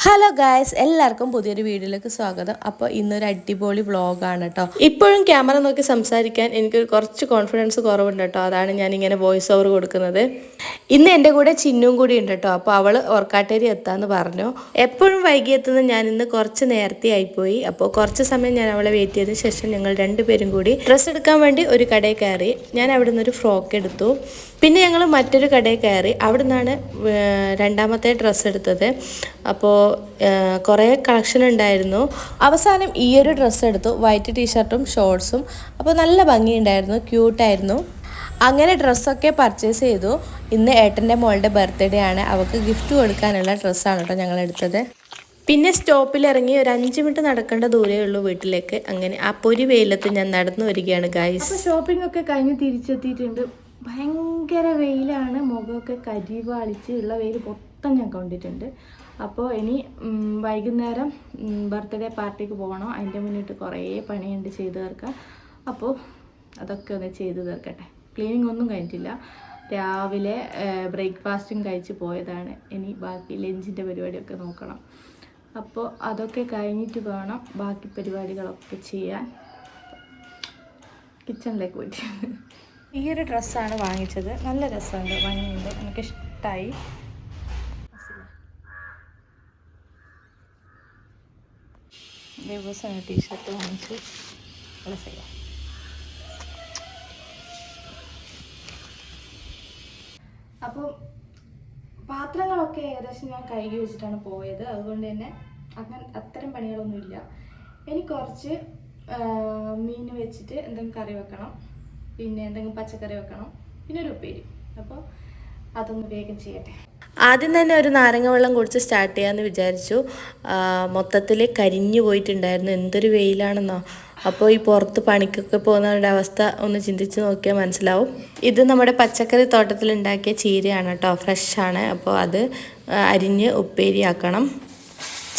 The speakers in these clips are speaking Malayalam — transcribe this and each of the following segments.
ഹലോ ഗായ്സ്, എല്ലാവർക്കും പുതിയൊരു വീഡിയോയിലേക്ക് സ്വാഗതം. അപ്പോൾ ഇന്നൊരു അടിപൊളി വ്ളോഗാണ് കേട്ടോ. ഇപ്പോഴും ക്യാമറ നോക്കി സംസാരിക്കാൻ എനിക്ക് കുറച്ച് കോൺഫിഡൻസ് കുറവുണ്ട് കേട്ടോ. അതാണ് ഞാനിങ്ങനെ വോയിസ് ഓവർ കൊടുക്കുന്നത്. ഇന്ന് എൻ്റെ കൂടെ ചിന്നും കൂടി ഉണ്ട് കേട്ടോ. അപ്പോൾ അവൾ ഓർക്കാട്ടേരി എത്താമെന്ന് പറഞ്ഞു. എപ്പോഴും വൈകി എത്തുന്ന ഞാൻ ഇന്ന് കുറച്ച് നേരത്തെ ആയിപ്പോയി. അപ്പോൾ കുറച്ച് സമയം ഞാൻ അവളെ വെയിറ്റ് ചെയ്തതിന് ശേഷം ഞങ്ങൾ രണ്ടുപേരും കൂടി ഡ്രസ്സ് എടുക്കാൻ വേണ്ടി ഒരു കടയിൽ കയറി. ഞാൻ അവിടെ നിന്നൊരു ഫ്രോക്ക് എടുത്തു. പിന്നെ ഞങ്ങൾ മറ്റൊരു കടയിൽ കയറി. അവിടെ നിന്നാണ് രണ്ടാമത്തെ ഡ്രസ്സ് എടുത്തത്. അപ്പോൾ കുറേ കളക്ഷൻ ഉണ്ടായിരുന്നു. അവസാനം ഈ ഒരു ഡ്രസ്സ് എടുത്തു, വൈറ്റ് ടീഷർട്ടും ഷോർട്സും. അപ്പോൾ നല്ല ഭംഗിയുണ്ടായിരുന്നു, ക്യൂട്ടായിരുന്നു. അങ്ങനെ ഡ്രസ്സൊക്കെ പർച്ചേസ് ചെയ്തു. ഇന്ന് ഏട്ടൻ്റെ മോളുടെ ബർത്ത്ഡേ ആണ്. അവൾക്ക് ഗിഫ്റ്റ് കൊടുക്കാനുള്ള ഡ്രസ്സാണ് കേട്ടോ ഞങ്ങൾ എടുത്തത്. പിന്നെ സ്റ്റോപ്പിലിറങ്ങി ഒരു 5 മിനിറ്റ് നടക്കേണ്ട ദൂരമേ ഉള്ളൂ വീട്ടിലേക്ക്. അങ്ങനെ ആ പൊരി വെയിലത്ത് ഞാൻ നടന്നു വരികയാണ് ഗൈസ്. അപ്പോൾ ഷോപ്പിംഗ് ഒക്കെ കഴിഞ്ഞ് തിരിച്ചെത്തിയിട്ടുണ്ട്. ഭയങ്കര വെയിലാണ്, മുഖമൊക്കെ കരിവാളിച്ച് ഉള്ള വെയിൽ മൊത്തം ഞാൻ കൊണ്ടിട്ടുണ്ട്. അപ്പോൾ ഇനി വൈകുന്നേരം ബർത്ത്ഡേ പാർട്ടിക്ക് പോകണം. അതിൻ്റെ മുന്നിട്ട് കുറേ പണിയുണ്ട് ചെയ്ത് തീർക്കാം. അപ്പോൾ അതൊക്കെ ഒന്ന് ചെയ്ത് തീർക്കട്ടെ. ക്ലീനിങ് ഒന്നും കഴിഞ്ഞിട്ടില്ല. രാവിലെ ബ്രേക്ക്ഫാസ്റ്റും കഴിച്ച് പോയതാണ്. ഇനി ബാക്കി ലഞ്ചിൻ്റെ പരിപാടിയൊക്കെ നോക്കണം. അപ്പോൾ അതൊക്കെ കഴിഞ്ഞിട്ട് വേണം ബാക്കി പരിപാടികളൊക്കെ ചെയ്യാൻ. കിച്ചണിലേക്ക് പോയിട്ട് ഈ ഒരു ഡ്രസ്സാണ് വാങ്ങിച്ചത്. നല്ല രസമുണ്ട്, ഭംഗിയുണ്ട്, എനിക്കിഷ്ടമായി. ദിവസം ടീഷർട്ട് വാങ്ങിച്ച് ചെയ്യാം. അപ്പോൾ പാത്രങ്ങളൊക്കെ ഏകദേശം ഞാൻ കഴുകി വെച്ചിട്ടാണ് പോയത്. അതുകൊണ്ട് തന്നെ അത്തരം പണികളൊന്നുമില്ല. ഇനി കുറച്ച് മീൻ വെച്ചിട്ട് എന്തെങ്കിലും കറി വെക്കണം, പിന്നെ എന്തെങ്കിലും പച്ചക്കറി വെക്കണം, പിന്നെ ഒരു ഉപ്പേരി. അപ്പോൾ അതൊന്ന് വേഗം ചെയ്യട്ടെ. ആദ്യം തന്നെ ഒരു നാരങ്ങ വെള്ളം കുടിച്ച് സ്റ്റാർട്ട് ചെയ്യാമെന്ന് വിചാരിച്ചു. മൊത്തത്തിൽ കരിഞ്ഞു പോയിട്ടുണ്ടായിരുന്നു. എന്തൊരു വെയിലാണെന്നോ. അപ്പോൾ ഈ പുറത്ത് പണിക്കൊക്കെ പോകുന്നവരുടെ അവസ്ഥ ഒന്ന് ചിന്തിച്ച് നോക്കിയാൽ മനസ്സിലാവും. ഇത് നമ്മുടെ പച്ചക്കറി തോട്ടത്തിലുണ്ടാക്കിയ ചീരയാണ് കേട്ടോ, ഫ്രഷാണ്. അപ്പോൾ അത് അരിഞ്ഞ് ഉപ്പേരിയാക്കണം.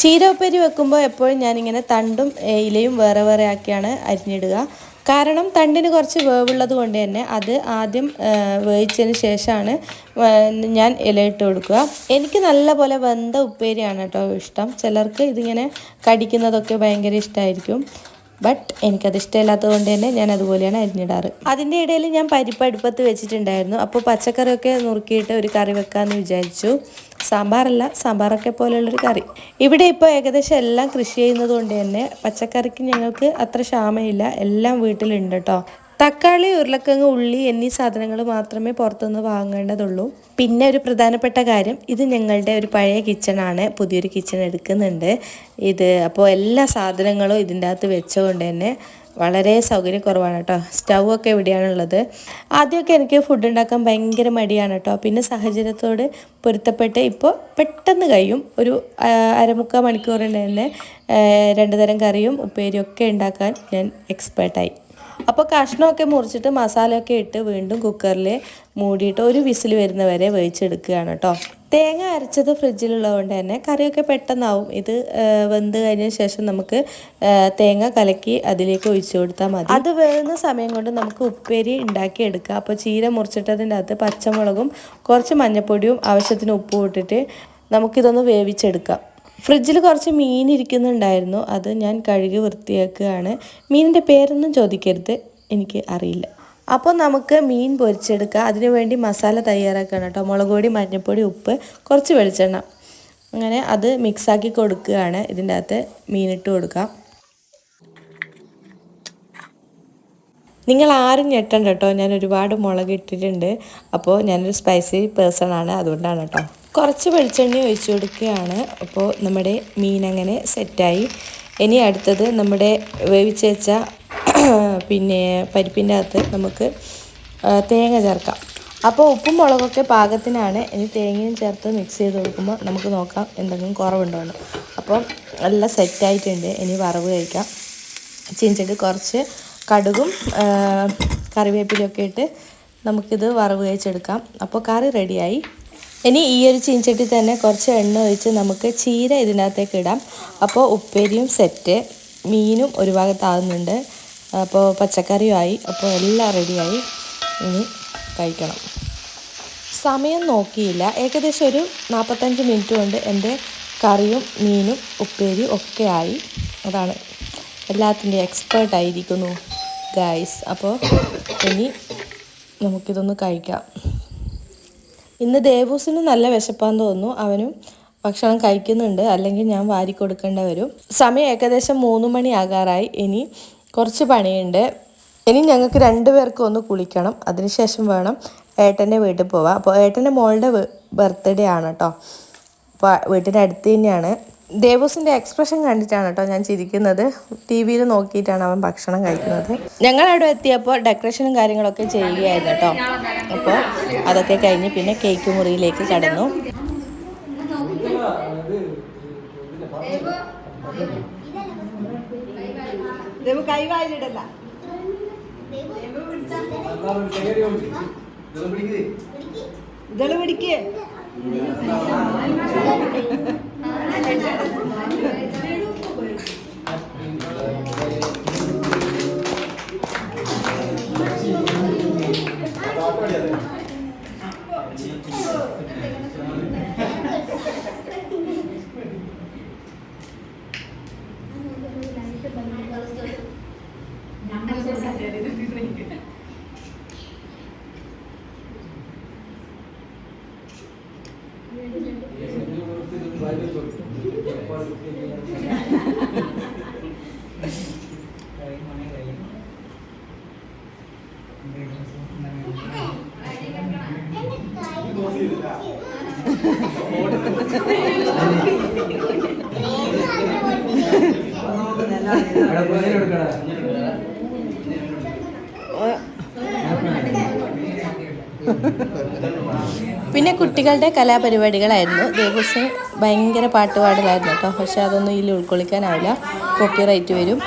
ചീര ഉപ്പേരി വെക്കുമ്പോൾ എപ്പോഴും ഞാനിങ്ങനെ തണ്ടും ഇലയും വേറെ വേറെ ആക്കിയാണ് അരിഞ്ഞിടുക. കാരണം തണ്ടിന് കുറച്ച് വേവുള്ളത് കൊണ്ട് തന്നെ അത് ആദ്യം വേവിച്ചതിന് ശേഷമാണ് ഞാൻ ഇലയിട്ട് കൊടുക്കുക. എനിക്ക് നല്ല പോലെ വെന്ത ഉപ്പേരിയാണ് കേട്ടോ ഇഷ്ടം. ചിലർക്ക് ഇതിങ്ങനെ കടിക്കുന്നതൊക്കെ ഭയങ്കര ഇഷ്ടമായിരിക്കും. ബട്ട് എനിക്കത് ഇഷ്ടമില്ലാത്തത് കൊണ്ട് തന്നെ ഞാൻ അതുപോലെയാണ് അരിഞ്ഞിടാറ്. അതിൻ്റെ ഇടയിൽ ഞാൻ പരിപ്പ് അടുപ്പത്ത് വെച്ചിട്ടുണ്ടായിരുന്നു. അപ്പോൾ പച്ചക്കറിയൊക്കെ നുറുക്കിയിട്ട് ഒരു കറി വെക്കാമെന്ന് വിചാരിച്ചു. സാമ്പാറല്ല, സാമ്പാറൊക്കെ പോലെയുള്ളൊരു കറി. ഇവിടെ ഇപ്പോൾ ഏകദേശം എല്ലാം കൃഷി ചെയ്യുന്നത് കൊണ്ട് തന്നെ പച്ചക്കറിക്ക് ഞങ്ങൾക്ക് അത്ര ക്ഷാമമില്ല. എല്ലാം വീട്ടിലുണ്ട് കേട്ടോ. തക്കാളി, ഉരുളക്കിഴങ്ങ്, ഉള്ളി എന്നീ സാധനങ്ങൾ മാത്രമേ പുറത്തുനിന്ന് വാങ്ങേണ്ടതുള്ളൂ. പിന്നെ ഒരു പ്രധാനപ്പെട്ട കാര്യം, ഇത് ഞങ്ങളുടെ ഒരു പഴയ കിച്ചണാണ്. പുതിയൊരു കിച്ചൺ എടുക്കുന്നുണ്ട് ഇത്. അപ്പോൾ എല്ലാ സാധനങ്ങളും ഇതിൻ്റെ അകത്ത് വെച്ചുകൊണ്ട് തന്നെ വളരെ സൗകര്യക്കുറവാണ് കേട്ടോ. സ്റ്റൗ ഒക്കെ എവിടെയാണുള്ളത്. ആദ്യമൊക്കെ എനിക്ക് ഫുഡ് ഉണ്ടാക്കാൻ ഭയങ്കര മടിയാണ് കേട്ടോ. പിന്നെ സാഹചര്യത്തോട് പൊരുത്തപ്പെട്ട് ഇപ്പോൾ പെട്ടെന്ന് കഴിയും. ഒരു അരമുക്കാൽ മണിക്കൂറിന് തന്നെ 2 തരം കറിയും ഉപ്പേരിയും ഒക്കെ ഉണ്ടാക്കാൻ ഞാൻ എക്സ്പേർട്ടായി. അപ്പോൾ കഷ്ണമൊക്കെ മുറിച്ചിട്ട് മസാലയൊക്കെ ഇട്ട് വീണ്ടും കുക്കറിൽ മൂടിയിട്ട് ഒരു വിസിൽ വരുന്നവരെ വേവിച്ചെടുക്കുകയാണ് കേട്ടോ. തേങ്ങ അരച്ചത് ഫ്രിഡ്ജിലുള്ളത് കൊണ്ട് തന്നെ കറിയൊക്കെ പെട്ടെന്നാവും. ഇത് വെന്ത് കഴിഞ്ഞ ശേഷം നമുക്ക് തേങ്ങ കലക്കി അതിലേക്ക് ഒഴിച്ചു കൊടുത്താൽ മതി. അത് വേവുന്ന സമയം കൊണ്ട് നമുക്ക് ഉപ്പേരി ഉണ്ടാക്കിയെടുക്കാം. അപ്പോൾ ചീര മുറിച്ചിട്ടതിൻ്റെ അകത്ത് പച്ചമുളകും കുറച്ച് മഞ്ഞൾപ്പൊടിയും ആവശ്യത്തിന് ഉപ്പും ഇട്ടിട്ട് നമുക്കിതൊന്ന് വേവിച്ചെടുക്കാം. ഫ്രിഡ്ജിൽ കുറച്ച് മീൻ ഇരിക്കുന്നുണ്ടായിരുന്നു. അത് ഞാൻ കഴുകി വൃത്തിയാക്കുകയാണ്. മീനിൻ്റെ പേരൊന്നും ചോദിക്കരുത്, എനിക്ക് അറിയില്ല. അപ്പോൾ നമുക്ക് മീൻ പൊരിച്ചെടുക്കാം. അതിനു വേണ്ടി മസാല തയ്യാറാക്കണം കേട്ടോ. മുളക് പൊടി, മഞ്ഞൾപ്പൊടി, ഉപ്പ്, കുറച്ച് വെളിച്ചെണ്ണ, അങ്ങനെ അത് മിക്സാക്കി കൊടുക്കുകയാണ്. ഇതിൻ്റെ അകത്ത് മീനിട്ട് കൊടുക്കാം. നിങ്ങൾ ആരും ഞെട്ടണ്ട കേട്ടോ, ഞാൻ ഒരുപാട് മുളക് ഇട്ടിട്ടുണ്ട്. അപ്പോൾ ഞാനൊരു സ്പൈസി പേഴ്സണാണ്, അതുകൊണ്ടാണ് കേട്ടോ. കുറച്ച് വെളിച്ചെണ്ണ ഒഴിച്ചു കൊടുക്കുകയാണ്. അപ്പോൾ നമ്മുടെ മീൻ അങ്ങനെ സെറ്റായി. ഇനി അടുത്തത് നമ്മുടെ വേവിച്ച് വെച്ച പിന്നെ പരിപ്പിൻ്റെ അകത്ത് നമുക്ക് തേങ്ങ ചേർക്കാം. അപ്പോൾ ഉപ്പും മുളകൊക്കെ പാകത്തിനാണ്. ഇനി തേങ്ങയും ചേർത്ത് മിക്സ് ചെയ്ത് കൊടുക്കുമ്പോൾ നമുക്ക് നോക്കാം എന്തെങ്കിലും കുറവുണ്ടോയെന്ന്. അപ്പോൾ നല്ല സെറ്റായിട്ടുണ്ട്. ഇനി വറവ് കഴിക്കാം. ചീഞ്ചട്ടി കുറച്ച് കടുകും കറിവേപ്പിലൊക്കെ ഇട്ട് നമുക്കിത് വറവ് കഴിച്ചെടുക്കാം. അപ്പോൾ കറി റെഡിയായി. ഇനി ഈ ഒരു ചീഞ്ചട്ടി തന്നെ കുറച്ച് എണ്ണ ഒഴിച്ച് നമുക്ക് ചീര ഇതിനകത്തേക്ക് ഇടാം. അപ്പോൾ ഉപ്പേരിയും സെറ്റ്, മീനും ഒരു ഭാഗത്താകുന്നുണ്ട്. അപ്പോൾ പച്ചക്കറിയുമായി. അപ്പോൾ എല്ലാം റെഡിയായി. ഇനി കഴിക്കണം. സമയം നോക്കിയില്ല, ഏകദേശം ഒരു 45 മിനിറ്റ് കൊണ്ട് എൻ്റെ കറിയും മീനും ഉപ്പേരിയും ഒക്കെ ആയി. അതാണ് എല്ലാത്തിൻ്റെയും എക്സ്പേർട്ടായിരിക്കുന്നു ഗായ്സ്. അപ്പോൾ ഇനി നമുക്കിതൊന്ന് കഴിക്കാം. ഇന്ന് ദേവൂസിന് നല്ല വിശപ്പാന്ന് തോന്നുന്നു. അവനും ഭക്ഷണം കഴിക്കുന്നുണ്ട്, അല്ലെങ്കിൽ ഞാൻ വാരി കൊടുക്കേണ്ടി വരും. സമയം ഏകദേശം 3 മണി ആകാറായി. ഇനി കുറച്ച് പണിയുണ്ട്. ഇനി ഞങ്ങൾക്ക് 2 പേർക്കും ഒന്ന് കുളിക്കണം. അതിനുശേഷം വേണം ഏട്ടൻ്റെ വീട്ടിൽ പോവാം. അപ്പോൾ ഏട്ടൻ്റെ മോളുടെ ബർത്ത്ഡേ ആണ് കേട്ടോ. അപ്പോൾ വീട്ടിൻ്റെ അടുത്ത് തന്നെയാണ്. ദേവൂസിൻ്റെ എക്സ്പ്രഷൻ കണ്ടിട്ടാണ് കേട്ടോ ഞാൻ ചിരിക്കുന്നത്. TV-യിൽ നോക്കിയിട്ടാണ് അവൻ ഭക്ഷണം കഴിക്കുന്നത്. ഞങ്ങളവിടെ എത്തിയപ്പോൾ ഡെക്കറേഷനും കാര്യങ്ങളൊക്കെ ചെയ്യുകയായിരുന്നു കേട്ടോ. അപ്പോൾ അതൊക്കെ കഴിഞ്ഞ് പിന്നെ കേക്ക് മുറിയിലേക്ക് കടന്നു. കൈവായിലിടല്ല. ഇതള് പിടിക്കേ. പിന്നെ കുട്ടികളുടെ കലാപരിപാടികളായിരുന്നു. ദേവൂസിന് ഭയങ്കര പാട്ടുപാടലായിരുന്നു കേട്ടോ. പക്ഷെ അതൊന്നും ഇതിൽ ഉൾക്കൊള്ളിക്കാനാവില്ല, കോപ്പിറൈറ്റ് വരും.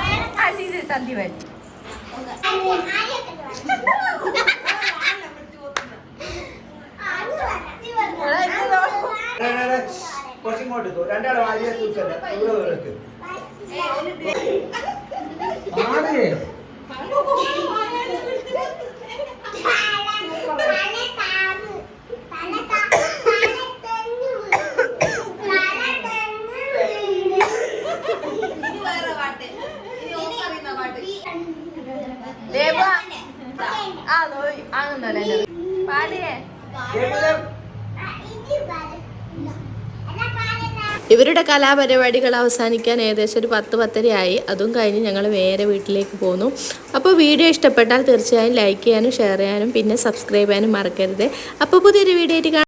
ഇവരുടെ കലാപരിപാടികൾ അവസാനിക്കാൻ ഏകദേശം ഒരു 10-10:30 ആയി. അതും കഴിഞ്ഞ് ഞങ്ങൾ വേറെ വീട്ടിലേക്ക് പോന്നു. അപ്പോൾ വീഡിയോ ഇഷ്ടപ്പെട്ടാൽ തീർച്ചയായും ലൈക്ക് ചെയ്യാനും ഷെയർ ചെയ്യാനും പിന്നെ സബ്സ്ക്രൈബ് ചെയ്യാനും മറക്കരുത്. അപ്പോൾ പുതിയൊരു വീഡിയോ ആയിട്ട്